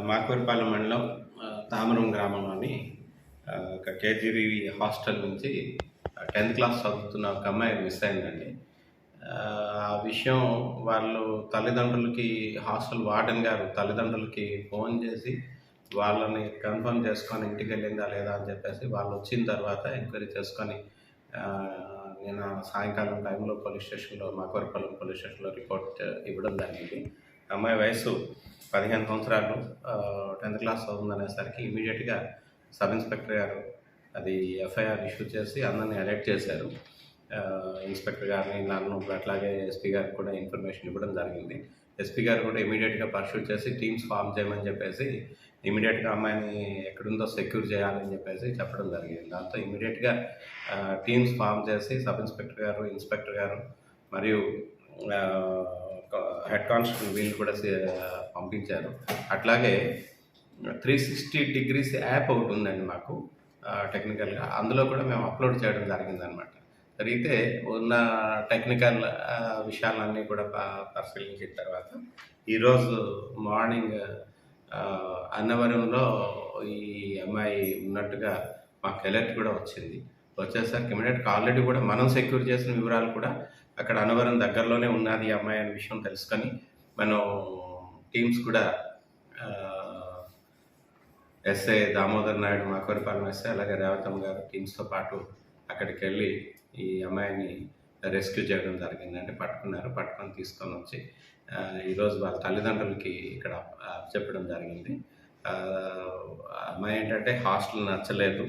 మాకూరుపాలెం మండలం తామరం గ్రామంలోని ఒక కేజీబీ హాస్టల్ నుంచి 10th క్లాస్ చదువుతున్న ఒక అమ్మాయి మిస్ అయిందండి. ఆ విషయం వాళ్ళు తల్లిదండ్రులకి హాస్టల్ వార్డెన్ గారు తల్లిదండ్రులకి ఫోన్ చేసి వాళ్ళని కన్ఫర్మ్ చేసుకొని ఇంటికెళ్ళిందా లేదా అని చెప్పేసి వాళ్ళు వచ్చిన తర్వాత ఎంక్వైరీ చేసుకొని నిన్న సాయంకాలం టైంలో పోలీస్ స్టేషన్లో మాకూరుపాలెం పోలీస్ స్టేషన్లో రిపోర్ట్ ఇవ్వడం జరిగింది. అమ్మాయి వయసు 15 సంవత్సరాలు 10th క్లాస్ చదువుతుందనేసరికి ఇమీడియట్గా సబ్ ఇన్స్పెక్టర్ గారు అది ఎఫ్ఐఆర్ ఇష్యూ చేసి అందరినీ అలర్ట్ చేశారు. ఇన్స్పెక్టర్ గారిని నన్ను అట్లాగే ఎస్పీ గారికి కూడా ఇన్ఫర్మేషన్ ఇవ్వడం జరిగింది. ఎస్పీ గారు కూడా ఇమీడియట్గా పర్సూట్ చేసి టీమ్స్ ఫామ్ చేయమని చెప్పేసి ఇమీడియట్గా అమ్మాయిని ఎక్కడుందో సెక్యూర్ చేయాలని చెప్పేసి చెప్పడం జరిగింది. దాంతో ఇమీడియట్గా టీమ్స్ ఫామ్ చేసి సబ్ ఇన్స్పెక్టర్ గారు, ఇన్స్పెక్టర్ గారు మరియు హెడ్ కానిస్టేబుల్ వీళ్ళు కూడా పంపించారు. అట్లాగే 360 డిగ్రీస్ యాప్ ఒకటి ఉందండి మాకు టెక్నికల్గా, అందులో కూడా మేము అప్లోడ్ చేయడం జరిగిందనమాట. జరిగితే ఉన్న టెక్నికల్ విషయాలన్నీ కూడా పరిశీలించిన తర్వాత ఈరోజు మార్నింగ్ అన్నవరంలో ఈ అమ్మాయి ఉన్నట్టుగా మాకు అలర్ట్ కూడా వచ్చింది. వచ్చేసరికి ఇమీడియట్గా ఆల్రెడీ కూడా మనం సెక్యూర్ చేసిన వివరాలు కూడా అక్కడ అన్నవరం దగ్గరలోనే ఉన్నది ఈ అమ్మాయి అనే విషయం తెలుసుకొని మనం టీమ్స్ కూడా ఎస్ఐ దామోదర్ నాయుడు మాకూరుపాలెం ఎస్ఐ అలాగే రేవతమ్మ గారు టీమ్స్తో పాటు అక్కడికి వెళ్ళి ఈ అమ్మాయిని రెస్క్యూ చేయడం జరిగింది. అంటే పట్టుకొని తీసుకొని వచ్చి ఈరోజు వాళ్ళ తల్లిదండ్రులకి ఇక్కడ చెప్పడం జరిగింది. అమ్మాయి ఏంటంటే హాస్టల్ నచ్చలేదు,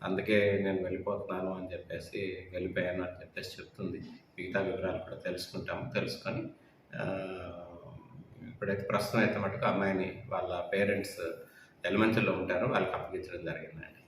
అందుకే నేను వెళ్ళిపోతున్నాను అని చెప్పేసి వెళ్ళిపోయాను అని చెప్పేసి చెప్తుంది. మిగతా వివరాలు కూడా తెలుసుకొని ఇప్పుడైతే ప్రస్తుతం అయితే మటుకు అమ్మాయిని వాళ్ళ పేరెంట్స్ ఎలిమెంటరీలో ఉంటారు, వాళ్ళకి అప్పగించడం జరిగిందండి.